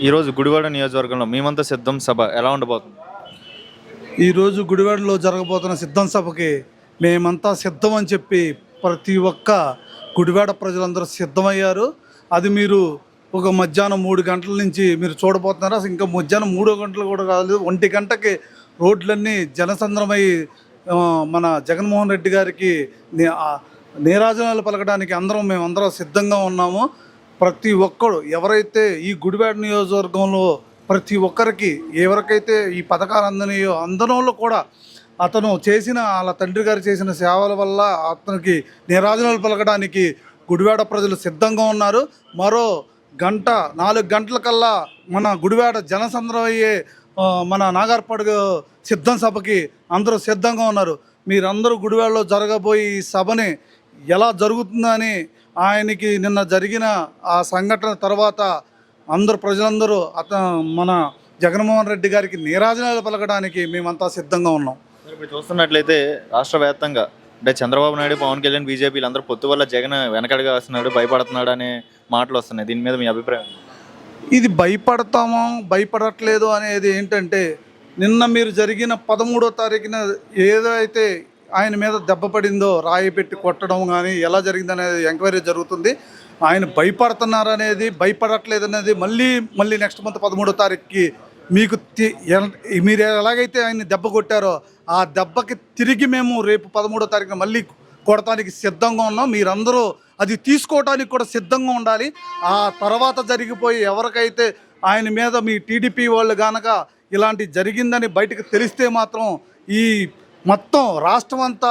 ఈరోజు గుడివాడ నియోజకవర్గంలో మేమంతా సిద్ధం సభ ఎలా ఉండబోతుంది? ఈరోజు గుడివాడలో జరగబోతున్న సిద్ధం సభకి మేమంతా సిద్ధం అని చెప్పి ప్రతి ఒక్క గుడివాడ ప్రజలందరూ సిద్ధమయ్యారు. అది మీరు ఒక మధ్యాహ్నం 3 గంటల నుంచి మీరు చూడబోతున్నారు. అసలు ఇంకా మధ్యాహ్నం 3 గంటలు కూడా కాలేదు, 1 గంటకి రోడ్లన్నీ జనసంద్రమై మన జగన్మోహన్ రెడ్డి గారికి నీరాజనాలు పలకడానికి మేమందరం సిద్ధంగా ఉన్నాము. ప్రతి ఒక్కరు ఎవరైతే ఈ గుడివాడ నియోజకవర్గంలో ప్రతి ఒక్కరికి ఎవరికైతే ఈ పథకాలు అందనియో అందడంలో కూడా అతను చేసిన వాళ్ళ తండ్రి గారు చేసిన సేవల వల్ల అతనికి నీరాజనాలు పలకడానికి గుడివాడ ప్రజలు సిద్ధంగా ఉన్నారు. మరో 4 గంటలకల్లా మన గుడివాడ జనసంద్రం అయ్యే మన నాగర్పడుగు సిద్ధం సభకి అందరూ సిద్ధంగా ఉన్నారు. మీరందరూ గుడివాడలో జరగబోయే ఈ సభని ఎలా జరుగుతుందని ఆయనకి నిన్న జరిగిన ఆ సంఘటన తర్వాత ప్రజలందరూ మన జగన్మోహన్ రెడ్డి గారికి నీరాజనాలు పలకడానికి మేమంతా సిద్ధంగా ఉన్నాం. ఇప్పుడు చూస్తున్నట్లయితే రాష్ట్ర వ్యాప్తంగా అంటే చంద్రబాబు నాయుడు, పవన్ కళ్యాణ్, బీజేపీలు అందరూ పొత్తు వల్ల జగన్ వెనకడుగా వస్తున్నాడు, భయపడుతున్నాడు అనే మాటలు వస్తున్నాయి. దీని మీద మీ అభిప్రాయం? ఇది భయపడతామో భయపడట్లేదు అనేది ఏంటంటే, నిన్న మీరు జరిగిన 13వ తారీఖున ఏదైతే ఆయన మీద దెబ్బ పడిందో రాయి పెట్టి కొట్టడం కానీ ఎలా జరిగిందనేది ఎంక్వైరీ జరుగుతుంది. ఆయన భయపడుతున్నారనేది భయపడట్లేదు అనేది మళ్ళీ నెక్స్ట్ మంత్ 13వ తారీఖుకి మీకు మీరు ఎలాగైతే ఆయన దెబ్బ కొట్టారో ఆ దెబ్బకి తిరిగి మేము రేపు 13వ తారీఖున మళ్ళీ కొడటానికి సిద్ధంగా ఉన్నాం. మీరందరూ అది తీసుకోవడానికి కూడా సిద్ధంగా ఉండాలి. ఆ తర్వాత జరిగిపోయి ఎవరికైతే ఆయన మీద మీ టీడీపీ వాళ్ళు కనుక ఇలాంటి జరిగిందని బయటకు తెలిస్తే మాత్రం ఈ మొత్తం రాష్ట్రం అంతా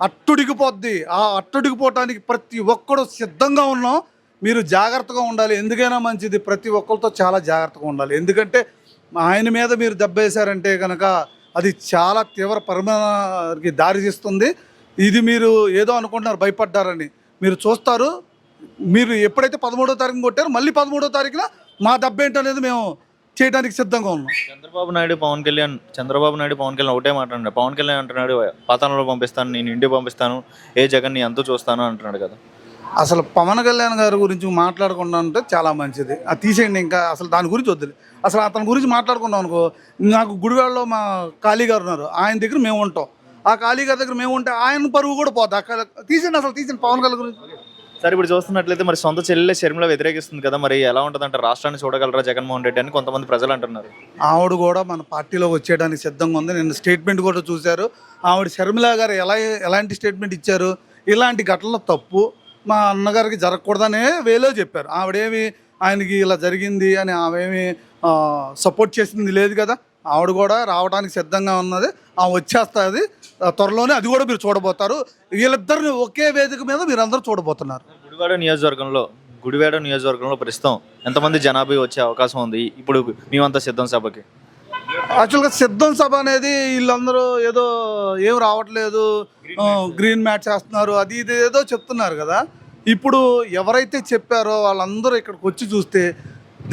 అట్టుడిగిపోద్ది. ఆ అట్టుడిగిపోవటానికి ప్రతి ఒక్కరు సిద్ధంగా ఉన్నాం. మీరు జాగ్రత్తగా ఉండాలి. ఎందుకైనా మంచిది ప్రతి ఒక్కరితో చాలా జాగ్రత్తగా ఉండాలి. ఎందుకంటే ఆయన మీద మీరు దెబ్బ వేశారంటే కనుక అది చాలా తీవ్ర పరిమాణానికి దారి తీస్తుంది. ఇది మీరు ఏదో అనుకుంటున్నారు భయపడ్డారని, మీరు చూస్తారు. మీరు ఎప్పుడైతే 13వ తారీఖున కొట్టారో మళ్ళీ 13వ తారీఖున మా దెబ్బ ఏంటనేది మేము చేయడానికి సిద్ధంగా ఉన్నాం. చంద్రబాబు నాయుడు పవన్ కళ్యాణ్ ఒకటే మాట్లాడారు. పవన్ కళ్యాణ్ అంటున్నాడు పాతాళంలో పంపిస్తాను, నేను ఇంటికి పంపిస్తాను, ఏ జగన్ ని ఎంతో చూస్తాను అంటున్నాడు కదా. అసలు పవన్ కళ్యాణ్ గారి గురించి మాట్లాడకుండా ఉంటే చాలా మంచిది. అది తీసేయండి, ఇంకా అసలు దాని గురించి వద్దు. అసలు అతని గురించి మాట్లాడుకున్నాం అనుకో, నాకు గుడివాడలో మా ఖాళీ గారు ఉన్నారు, ఆయన దగ్గర మేము ఉంటాం. ఆ ఖాళీ గారి దగ్గర మేము ఉంటే ఆయన పరువు కూడా పోద్ది. తీసేయండి పవన్ కళ్యాణ్ గురించి. సరే, ఇప్పుడు చూస్తున్నట్లయితే మరి సొంత చెల్లె షర్మిల వ్యతిరేకిస్తుంది కదా, మరి ఎలా ఉంటుందంటే రాష్ట్రాన్ని చూడగలరా జగన్మోహన్ రెడ్డి అని కొంతమంది ప్రజలు అంటున్నారు. ఆవిడ కూడా మన పార్టీలో వచ్చేయడానికి సిద్ధంగా ఉంది. నేను స్టేట్మెంట్ కూడా చూశారు. ఆవిడ షర్మిల గారు ఎలాంటి స్టేట్మెంట్ ఇచ్చారు, ఇలాంటి ఘటనలో తప్పు మా అన్నగారికి జరగకూడదనే వేలో చెప్పారు. ఆవిడేమి ఆయనకి ఇలా జరిగింది అని ఆమెమి సపోర్ట్ చేసింది లేదు కదా. ఆవిడ కూడా రావడానికి సిద్ధంగా ఉన్నది. వచ్చేస్తుంది త్వరలోనే, అది కూడా మీరు చూడబోతారు. వీళ్ళిద్దరిని ఒకే వేదిక మీద మీరు అందరూ చూడబోతున్నారు. గుడివాడ నియోజకవర్గంలో ప్రస్తుతం ఎంతమంది జనాభా వచ్చే అవకాశం ఉంది ఇప్పుడు మేమంతా సిద్ధం సభకి? యాక్చువల్గా సిద్ధం సభ అనేది వీళ్ళందరూ ఏదో ఏం రావట్లేదు, గ్రీన్ మ్యాచ్ చేస్తున్నారు, అది ఇది ఏదో చెప్తున్నారు కదా. ఇప్పుడు ఎవరైతే చెప్పారో వాళ్ళందరూ ఇక్కడికి వచ్చి చూస్తే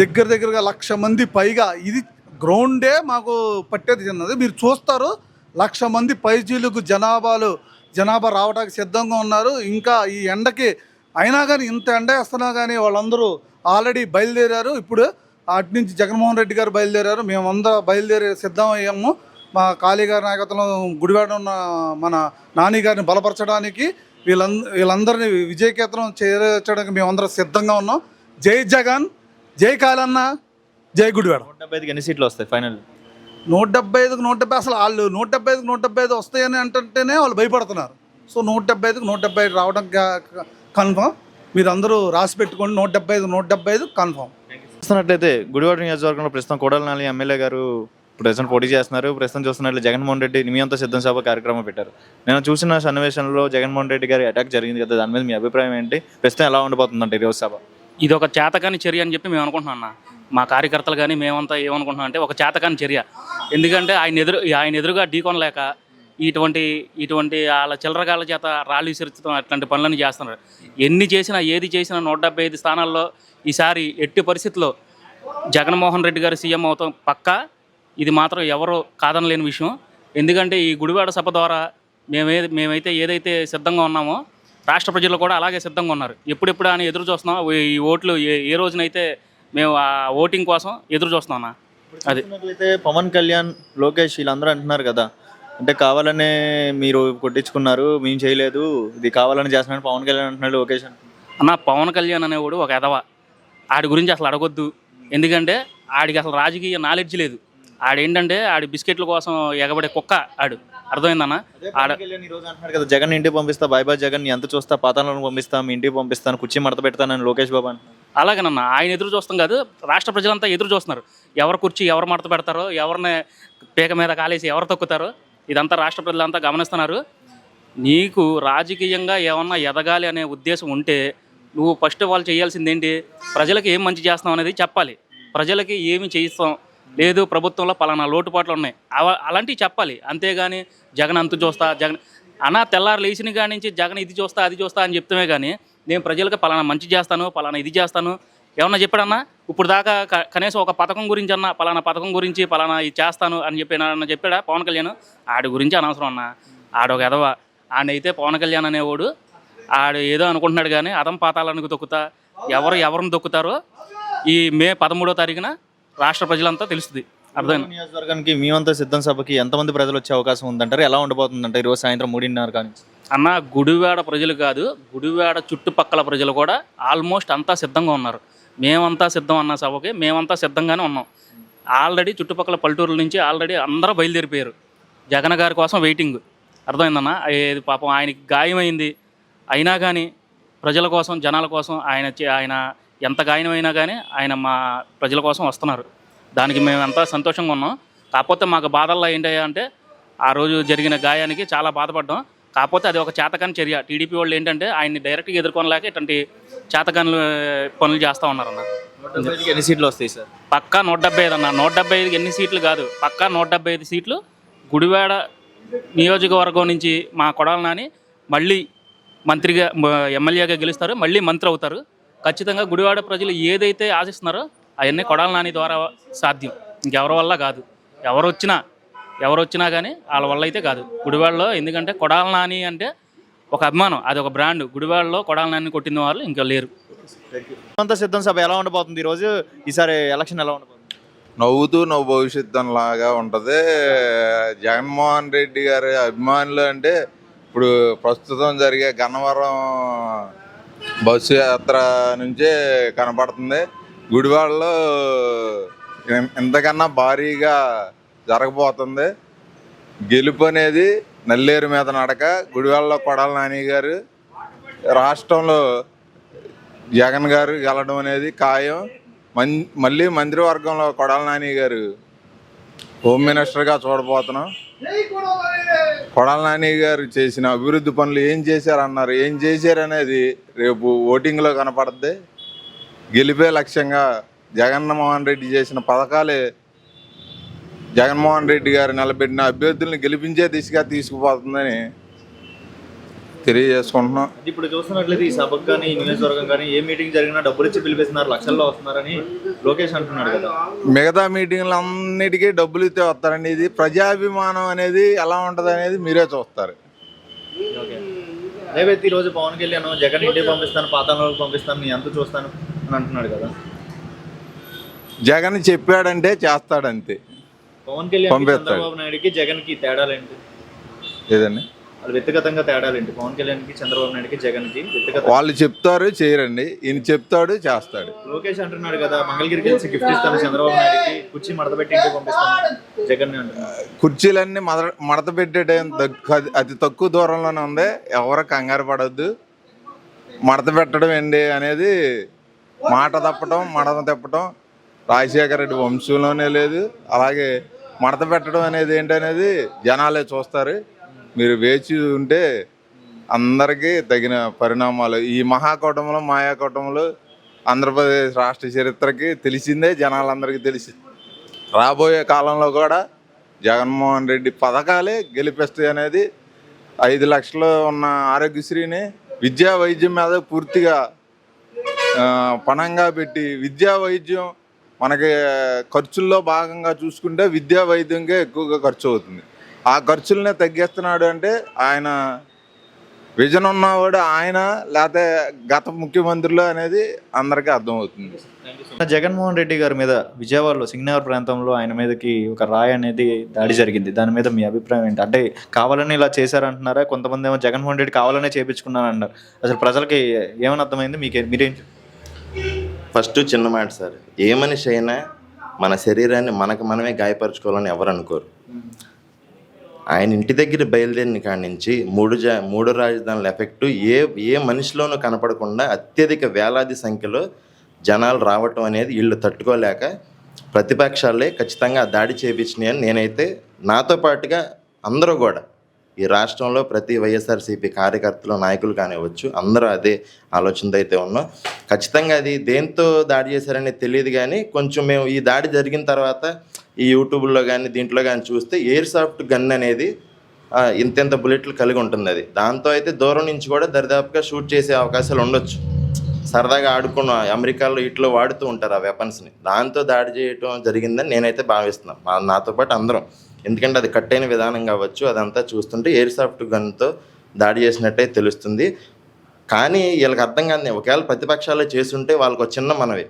దగ్గరగా 1,00,000 మంది పైగా, ఇది గ్రౌండే మాకు పట్టేది చిన్నది, మీరు చూస్తారు. 1,00,000 మంది పైచీలకు జనాభా రావడానికి సిద్ధంగా ఉన్నారు. ఇంకా ఈ ఎండకి అయినా కానీ, ఇంత ఎండ వేస్తున్నా కానీ వాళ్ళందరూ ఆల్రెడీ బయలుదేరారు. ఇప్పుడు అటు నుంచి జగన్మోహన్ రెడ్డి గారు బయలుదేరారు, మేమందరం బయలుదేరి సిద్ధం అయ్యాము. మా ఖాళీ గారి నాయకత్వంలో గుడివాడ ఉన్న మన నాని గారిని బలపరచడానికి వీళ్ళందరినీ విజయకేతనం చేర్చడానికి మేమందరం సిద్ధంగా ఉన్నాం. జై జగన్, జై కాళన్న, జై గుడివాడ. 175కి ఎన్ని సీట్లు వస్తాయి ఫైనల్? 175కి 170. అసలు వాళ్ళు 175కి 175 వస్తాయని అంటేనే వాళ్ళు భయపడుతున్నారు. సో 175కి 175 రావడం కన్ఫామ్. మీరు అందరూ రాసి పెట్టుకోండి. 175 కన్ఫామ్. చూస్తున్నట్లయితే గుడివాడ నియోజకవర్గంలో ప్రస్తుతం కోడల నాని ఎమ్మెల్యే గారు ప్రస్తుతం పోటీ చేస్తున్నారు. ప్రస్తుతం చూస్తున్నట్లు జగన్మోహన్ రెడ్డి మేమంతా సిద్ధం సభ కార్యక్రమం పెట్టారు. నేను చూసిన సన్నివేశంలో జగన్మోహన్ రెడ్డి గారి అటాక్ జరిగింది కదా, దాని మీద మీ అభిప్రాయం ఏంటి? ప్రస్తుతం ఎలా ఉండబోతుందంటే ఈరోజు సభ? ఇది ఒక చేతకాని చర్య అని చెప్పి మేము అనుకుంటున్నాం అన్న. మా కార్యకర్తలు కానీ మేమంతా ఏమనుకుంటున్నాం అంటే ఒక చేతకాని చర్య. ఎందుకంటే ఆయన ఎదురుగా ఢీకొనలేక ఇటువంటి వాళ్ళ చిల్లరగాళ్ళ చేత రాళ్ళు విసిరించడం అట్లాంటి పనులన్నీ చేస్తున్నారు. ఏది చేసినా 175 స్థానాల్లో ఈసారి ఎట్టి పరిస్థితుల్లో జగన్మోహన్ రెడ్డి గారు సీఎం అవుతాం పక్కా. ఇది మాత్రం ఎవరు కాదనలేని విషయం. ఎందుకంటే ఈ గుడివాడ సభ ద్వారా మేమైతే ఏదైతే సిద్ధంగా ఉన్నామో రాష్ట్ర ప్రజలు కూడా అలాగే సిద్ధంగా ఉన్నారు. ఎప్పుడెప్పుడు అని ఎదురు చూస్తున్నాం. ఈ ఓట్లు ఏ రోజునైతే మేము ఆ ఓటింగ్ కోసం ఎదురు చూస్తున్నాం అన్న. అది చూసినట్లయితే పవన్ కళ్యాణ్, లోకేష్ వీళ్ళందరూ అంటున్నారు కదా, అంటే కావాలనే మీరు కొట్టించుకున్నారు, మేము చేయలేదు, ఇది కావాలని చేస్తున్నాడు పవన్ కళ్యాణ్ అంటున్నాడు, లోకేష్ అంటున్నాడు. అన్న, పవన్ కళ్యాణ్ అనేవాడు ఒక ఎదవ. ఆడి గురించి అసలు అడగొద్దు. ఎందుకంటే ఆడికి అసలు రాజకీయ నాలెడ్జ్ లేదు. ఆడేంటంటే ఆడి బిస్కెట్ల కోసం ఎగబడే కుక్క ఆడు. అర్థమైందన్న? అదే పవన్ కళ్యాణ్ ఈ రోజు అంటున్నాడు కదా, జగన్ ఇంటికి పంపిస్తా, బాయ్ బాయ్ జగన్, నీ ఎంత చూస్తా, పాతాలను పంపిస్తా, మీ ఇంటికి పంపిస్తాను, కుర్చీ మడత పెడతానని లోకేష్ బాబు అంటున్నాడు. అలాగేనన్న, ఆయన ఎదురు చూస్తాం కాదు, రాష్ట్ర ప్రజలంతా ఎదురు చూస్తున్నారు. ఎవరు కుర్చీ ఎవరు మడత పెడతారో, ఎవరిని పీక మీద కాలేసి ఎవరు తొక్కుతారో ఇదంతా రాష్ట్ర ప్రజలంతా గమనిస్తున్నారు. నీకు రాజకీయంగా ఏమన్నా ఎదగాలి అనే ఉద్దేశం ఉంటే నువ్వు ఫస్ట్ ఆఫ్ ఆల్ చేయాల్సింది ఏంటి? ప్రజలకు ఏం మంచి చేస్తాం అనేది చెప్పాలి. ప్రజలకి ఏమి చేయిస్తాం లేదు, ప్రభుత్వంలో పలానా లోటుపాట్లు ఉన్నాయి, అలాంటివి చెప్పాలి. అంతేగాని జగన్ అంతు చూస్తా, జగన్ అన్న తెల్లారు లేచిన కాడి నుంచి జగన్ ఇది చూస్తా అది చూస్తా అని చెప్తామే కానీ నేను ప్రజలకు పలానా మంచి చేస్తాను, పలానా ఇది చేస్తాను ఏమన్నా చెప్పాడన్నా? ఇప్పుడు దాకా కనీసం ఒక పథకం గురించి అన్న, పలానా పథకం గురించి పలానా ఇది చేస్తాను అని చెప్పాడా పవన్ కళ్యాణ్? ఆడి గురించి అనవసరం అన్న. ఆడొక ఎదవ. ఆడైతే పవన్ కళ్యాణ్ అనేవాడు ఆడు ఏదో అనుకుంటున్నాడు కానీ అదం పాతాలకు తొక్కుతా, ఎవరిని తొక్కుతారో ఈ మే 13వ తారీఖున రాష్ట్ర ప్రజలంతా తెలుస్తుంది. అర్థమైంది? నియోజకవర్గానికి మేమంతా సిద్ధం సభకి ఎంతమంది ప్రజలు వచ్చే అవకాశం ఉందంటారు? ఎలా ఉండబోతుందంటే ఈరోజు సాయంత్రం 3:30 కానీ అన్న, గుడివాడ ప్రజలు కాదు, గుడివాడ చుట్టుపక్కల ప్రజలు కూడా ఆల్మోస్ట్ అంతా సిద్ధంగా ఉన్నారు. మేమంతా సిద్ధం అన్న సభకి మేమంతా సిద్ధంగానే ఉన్నాం. ఆల్రెడీ చుట్టుపక్కల పల్లెటూరుల నుంచి ఆల్రెడీ అందరూ బయలుదేరిపోయారు. జగన్ గారి కోసం వెయిటింగ్. అర్థమైందన్న? ఏది పాపం ఆయనకి గాయమైంది అయినా కానీ ప్రజల కోసం, జనాల కోసం ఆయన ఎంత గాయమైనా కానీ ఆయన మా ప్రజల కోసం వస్తున్నారు. దానికి మేము ఎంత సంతోషంగా ఉన్నాం. కాకపోతే మాకు బాధల్లో ఏంటయ్యా అంటే ఆ రోజు జరిగిన గాయానికి చాలా బాధపడ్డాం. కాకపోతే అది ఒక చేతకాని చర్య. టీడీపీ వాళ్ళు ఏంటంటే ఆయన్ని డైరెక్ట్గా ఎదుర్కొనలేక ఇట్లాంటి చేతకాని పనులు చేస్తూ ఉన్నారన్న. 175కి ఎన్ని సీట్లు వస్తాయి సార్? పక్కా 175 అన్న. 175కి ఎన్ని సీట్లు కాదు, పక్కా 175 సీట్లు గుడివాడ నియోజకవర్గం నుంచి మా కొడాలి నాని మళ్ళీ మంత్రిగా, ఎమ్మెల్యేగా గెలుస్తారు, మళ్ళీ మంత్రి అవుతారు. ఖచ్చితంగా గుడివాడ ప్రజలు ఏదైతే ఆశిస్తున్నారో అవన్నీ కొడాలి నాని ద్వారా సాధ్యం. ఇంకెవరి వల్ల కాదు. ఎవరు వచ్చినా కానీ వాళ్ళ వల్ల అయితే కాదు గుడివాడలో. ఎందుకంటే కొడాలి నాని అంటే ఒక అభిమానం, అది ఒక బ్రాండ్. గుడివాడలో కొడాలి నాని కొట్టిన వాళ్ళు ఇంకా లేరు. మేమంతా సిద్ధం సభ ఎలా ఉండబోతుంది ఈరోజు? ఈసారి ఎలక్షన్ ఎలా ఉండబోతుంది? నవ్వుతూ నవ్వు భవిష్యత్తు లాగా ఉంటుంది. జగన్మోహన్ రెడ్డి గారి అభిమానులు అంటే ఇప్పుడు ప్రస్తుతం జరిగే గన్నవరం బస్సు యాత్ర నుంచే కనపడుతుంది. గుడివాడలో ఇంతకన్నా భారీగా జరగబోతుంది. గెలుపు అనేది నల్లేరు మీద నడక. గుడివాడలో కొడాలి నాని గారు, రాష్ట్రంలో జగన్ గారు గెలడం అనేది ఖాయం. మళ్ళీ మంత్రివర్గంలో కొడాలి నాని గారు హోమ్ మినిస్టర్గా చూడబోతున్నాం. కొడాలి నాని గారు చేసిన అభివృద్ధి పనులు ఏం చేశారన్నారు, ఏం చేశారనేది రేపు ఓటింగ్లో కనపడుద్ది. గెలిపే లక్ష్యంగా జగన్మోహన్ రెడ్డి చేసిన పథకాలే జగన్మోహన్ రెడ్డి గారు నిలబెట్టిన అభ్యర్థుల్ని గెలిపించే దిశగా తీసుకుపోతుందని తెలియజేసుకుంటున్నాం. ఇప్పుడు చూస్తున్నట్లయితే ఈ సభకు కానీ ఈ నియోజకవర్గం కానీ ఏ మీటింగ్ జరిగినా డబ్బులు ఇచ్చి పిలిపిస్తున్నారు, లక్షల్లో వస్తున్నారని లోకేష్ అంటున్నాడు కదా. మిగతా మీటింగ్లన్నిటికీ డబ్బులు ఇస్తే వస్తారండి. ఇది ప్రజాభిమానం అనేది ఎలా ఉంటుంది అనేది మీరే చూస్తారు. అదేవైతే ఈరోజు పవన్ కళ్యాణ్ జగన్ ఇంటికి పంపిస్తాను, పాతాళంలోకి పంపిస్తాను, నీ ఎంత చూస్తాను అని అంటున్నాడు కదా. జగన్ చెప్పాడంటే చేస్తాడంతే. పవన్ కళ్యాణ్ చంద్రబాబు నాయుడుకి జగన్కి తేడాలేంటి? ఏదండి వాళ్ళు వ్యక్తిగతంగా తేడాలేంటి? పవన్ కళ్యాణ్కి చంద్రబాబు నాయుడుకి జగన్కి వ్యక్తిగత వాళ్ళు చెప్తారు చేయరండి, ఈయన చెప్తాడు చేస్తాడు. లోకేష్ అంటున్నాడు కదా, మంగళగిరికి వెళ్ళి గిఫ్ట్ ఇస్తాను చంద్రబాబు నాయుడుకి, కుర్చీ మడత పెట్టి ఇంటికి పంపిస్తాను జగన్ అంటున్నాడు. కుర్చీలన్నీ మడత పెట్టే టైం అతి తక్కువ దూరంలోనే ఉంది. ఎవరు కంగారు పడద్దు. మడత పెట్టడం ఏంటి అనేది మాట తప్పటం, మడత తిప్పటం రాజశేఖర రెడ్డి వంశంలోనే లేదు. అలాగే మడత పెట్టడం అనేది ఏంటనేది జనాలే చూస్తారు. మీరు వేచి ఉంటే అందరికీ తగిన పరిణామాలు. ఈ మహాకూటములు, మాయాకూటములు ఆంధ్రప్రదేశ్ రాష్ట్ర చరిత్రకి తెలిసిందే, జనాలందరికీ తెలిసి రాబోయే కాలంలో కూడా జగన్మోహన్ రెడ్డి పథకాలే గెలిపిస్తాయి అనేది. 5 లక్షలు ఉన్న ఆరోగ్యశ్రీని విద్యా వైద్యం మీద పూర్తిగా పణంగా పెట్టి, విద్యా వైద్యం మనకి ఖర్చుల్లో భాగంగా చూసుకుంటే విద్యా వైద్యంకే ఎక్కువగా ఖర్చు అవుతుంది. ఆ ఖర్చులనే తగ్గిస్తున్నాడు అంటే ఆయన విజన్ ఉన్నవాడు ఆయన లేకపోతే గత ముఖ్యమంత్రులు అనేది అందరికీ అర్థమవుతుంది. జగన్మోహన్ రెడ్డి గారి మీద విజయవాడలో సింగనగర్ ప్రాంతంలో ఆయన మీదకి ఒక రాయి అనేది దాడి జరిగింది. దాని మీద మీ అభిప్రాయం ఏంటి? అంటే కావాలని ఇలా చేశారంటున్నారా? కొంతమంది ఏమో జగన్మోహన్ రెడ్డి కావాలనే చేయించుకున్నాను అన్నారు. అసలు ప్రజలకి ఏమని అర్థమైంది? మీరేం ఫస్ట్ చిన్న మాట సార్, ఏ మనిషి అయినా మన శరీరాన్ని మనమే గాయపరచుకోవాలని ఎవరు అనుకోరు. ఆయన ఇంటి దగ్గర బయలుదేరిన కాడి నుంచి మూడు రాజధానుల ఎఫెక్టు ఏ మనిషిలోనూ కనపడకుండా అత్యధిక వేలాది సంఖ్యలో జనాలు రావటం అనేది వీళ్ళు తట్టుకోలేక ప్రతిపక్షాలే ఖచ్చితంగా దాడి చేయించినాయని నేనైతే, నాతో పాటుగా అందరూ కూడా ఈ రాష్ట్రంలో ప్రతి వైఎస్ఆర్సీపీ కార్యకర్తలు నాయకులు కానివ్వచ్చు అందరూ అదే ఆలోచనతో అయితే ఉన్నాం. ఖచ్చితంగా అది దేంతో దాడి చేశారనేది తెలియదు, కానీ కొంచెం మేము ఈ దాడి జరిగిన తర్వాత ఈ యూట్యూబ్లో కానీ దీంట్లో కానీ చూస్తే ఎయిర్ సాఫ్ట్ గన్ అనేది ఇంత బుల్లెట్లు కలిగి ఉంటుంది. అది దాంతో అయితే దూరం నుంచి కూడా దరిదాపుగా షూట్ చేసే అవకాశాలు ఉండొచ్చు. సరదాగా ఆడుకున్న అమెరికాలో ఇట్లో వాడుతూ ఉంటారు ఆ వెపన్స్ని, దాంతో దాడి చేయటం జరిగిందని నేనైతే భావిస్తున్నాను, నాతో పాటు అందరం. ఎందుకంటే అది కట్టైన విధానం కావచ్చు, అదంతా చూస్తుంటే ఎయిర్ సాఫ్ట్ గన్తో దాడి చేసినట్టే తెలుస్తుంది. కానీ వీళ్ళకి అర్థం కాదు, ఒకవేళ ప్రతిపక్షాలు చేస్తుంటే వాళ్ళకు ఒక చిన్న మనవి,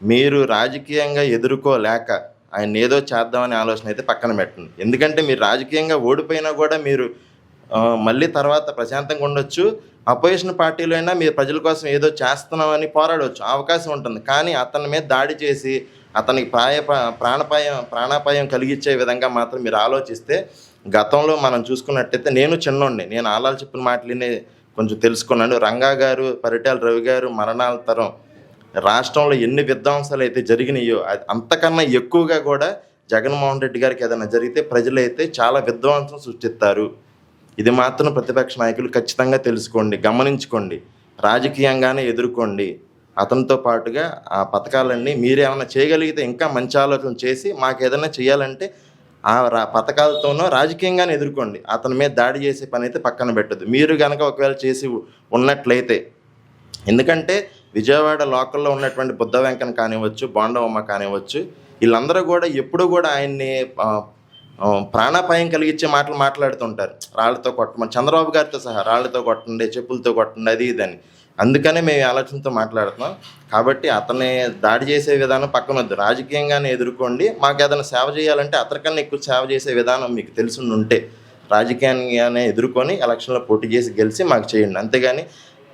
మీరు రాజకీయంగా ఎదుర్కోలేక ఆయన ఏదో చేద్దామనే ఆలోచన అయితే పక్కన పెట్టండి. ఎందుకంటే మీరు రాజకీయంగా ఓడిపోయినా కూడా మీరు మళ్ళీ తర్వాత ప్రశాంతంగా ఉండొచ్చు. అపోజిషన్ పార్టీలో అయినా మీరు ప్రజల కోసం ఏదో చేస్తున్నామని పోరాడవచ్చు, అవకాశం ఉంటుంది. కానీ అతని మీద దాడి చేసి అతనికి ప్రాణాపాయం కలిగించే విధంగా మాత్రం మీరు ఆలోచిస్తే, గతంలో మనం చూసుకున్నట్టయితే నేను చిన్నోడిని, నేను ఆలాలు చెప్పిన మాటలని కొంచెం తెలుసుకున్నాను. రంగా గారు, పరిటాల రవి గారు మరణానంతరం రాష్ట్రంలో ఎన్ని విధ్వంసాలు అయితే జరిగినాయో అంతకన్నా ఎక్కువగా కూడా జగన్మోహన్ రెడ్డి గారికి ఏదైనా జరిగితే ప్రజలైతే చాలా విధ్వంసం సృష్టిస్తారు. ఇది మాత్రం ప్రతిపక్ష నాయకులు ఖచ్చితంగా తెలుసుకోండి, గమనించుకోండి, రాజకీయంగానే ఎదుర్కోండి. అతనితో పాటుగా ఆ పథకాలన్నీ మీరేమైనా చేయగలిగితే ఇంకా మంచి ఆలోచన చేసి మాకు ఏదైనా చేయాలంటే ఆ పథకాలతోనో రాజకీయంగానే ఎదుర్కోండి. అతని మీద దాడి చేసే పని అయితే పక్కన పెట్టదు. మీరు కనుక ఒకవేళ చేసి ఉన్నట్లయితే, ఎందుకంటే విజయవాడ లోకల్లో ఉన్నటువంటి బుద్ధ వెంకన్న కానివ్వచ్చు, బోండవమ్మ కానివ్వచ్చు, వీళ్ళందరూ కూడా ఎప్పుడూ కూడా ఆయన్ని ప్రాణాపాయం కలిగించే మాటలు మాట్లాడుతుంటారు. రాళ్లతో కొట్టమని, చంద్రబాబు గారితో సహా రాళ్లతో కొట్టండి, చెప్పులతో కొట్టండి, అది ఇదని. అందుకనే మేము ఈ ఆలోచనతో మాట్లాడుతున్నాం. కాబట్టి అతన్ని దాడి చేసే విధానం పక్కన వద్దు, రాజకీయంగానే ఎదుర్కోండి. మాకు ఏదైనా సేవ చేయాలంటే అతనికన్నా ఎక్కువ సేవ చేసే విధానం మీకు తెలిసి ఉంటే రాజకీయంగానే ఎదుర్కొని ఎలక్షన్లో పోటీ చేసి గెలిచి మాకు చేయండి. అంతేగాని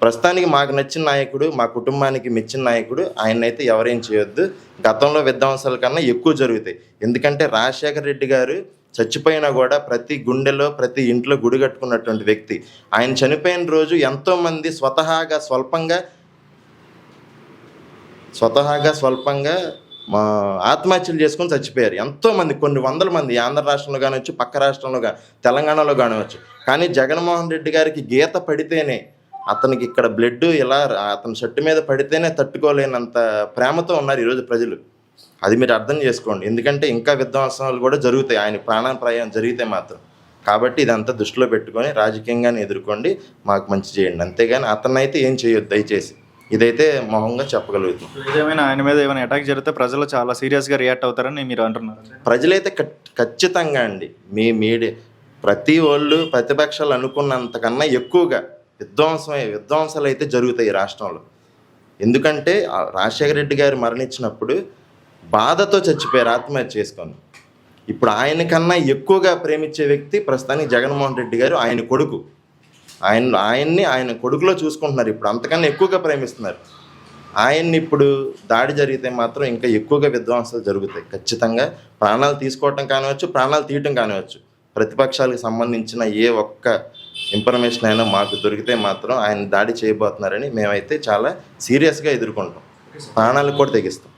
ప్రస్తుతానికి మాకు నచ్చిన నాయకుడు, మా కుటుంబానికి మెచ్చిన నాయకుడు ఆయన్నైతే ఎవరేం చేయొద్దు. గతంలో విధ్వంసాల కన్నా ఎక్కువ జరుగుతాయి. ఎందుకంటే రాజశేఖర రెడ్డి గారు చచ్చిపోయినా కూడా ప్రతి గుండెలో ప్రతి ఇంట్లో గుడి కట్టుకున్నటువంటి వ్యక్తి. ఆయన చనిపోయిన రోజు ఎంతోమంది స్వతహాగా స్వల్పంగా ఆత్మహత్యలు చేసుకొని చచ్చిపోయారు ఎంతోమంది, కొన్ని వందల మంది. ఆంధ్ర రాష్ట్రంలో కానివచ్చు, పక్క రాష్ట్రంలో తెలంగాణలో కానివచ్చు. కానీ జగన్మోహన్ రెడ్డి గారికి గీత పడితేనే, అతనికి ఇక్కడ బ్లడ్ ఇలా అతని షర్టు మీద పడితేనే తట్టుకోలేనంత ప్రేమతో ఉన్నారు ఈరోజు ప్రజలు. అది మీరు అర్థం చేసుకోండి. ఎందుకంటే ఇంకా విధ్వంసాలు కూడా జరుగుతాయి ఆయన ప్రాణాపాయం జరిగితే మాత్రం. కాబట్టి ఇదంతా దృష్టిలో పెట్టుకొని రాజకీయంగానే ఎదుర్కోండి, మాకు మంచి చేయండి. అంతేగాని అతన్నైతే ఏం చేయొద్దు దయచేసి. ఇదైతే మొహంగా చెప్పగలుగుతాం. ఏమైనా ఆయన మీద ఏమైనా అటాక్ జరిగితే ప్రజలు చాలా సీరియస్గా రియాక్ట్ అవుతారని మీరు అంటున్నారు. ప్రజలైతే ఖచ్చితంగా అండి, మీ మీడియా ప్రతి వాళ్ళు ప్రతిపక్షాలు అనుకున్నంతకన్నా ఎక్కువగా విధ్వంసాలు అయితే జరుగుతాయి ఈ రాష్ట్రంలో. ఎందుకంటే రాజశేఖర రెడ్డి గారు మరణించినప్పుడు బాధతో చచ్చిపోయారు ఆత్మహత్య చేసుకొని. ఇప్పుడు ఆయనకన్నా ఎక్కువగా ప్రేమించే వ్యక్తి ప్రస్తుతానికి జగన్మోహన్ రెడ్డి గారు, ఆయన కొడుకు. ఆయన కొడుకులో చూసుకుంటున్నారు ఇప్పుడు, అంతకన్నా ఎక్కువగా ప్రేమిస్తున్నారు. ఆయన్ని ఇప్పుడు దాడి జరిగితే మాత్రం ఇంకా ఎక్కువగా విధ్వంసాలు జరుగుతాయి. ఖచ్చితంగా ప్రాణాలు తీసుకోవటం కానివచ్చు, ప్రాణాలు తీయటం కానివచ్చు. ప్రతిపక్షాలకు సంబంధించిన ఏ ఒక్క ఇన్ఫర్మేషన్ అయినా మాకు దొరికితే మాత్రం ఆయన దాడి చేయబోతున్నారని మేమైతే చాలా సీరియస్గా ఎదుర్కొంటాం, ప్రాణాలకు కూడా తెగిస్తాం.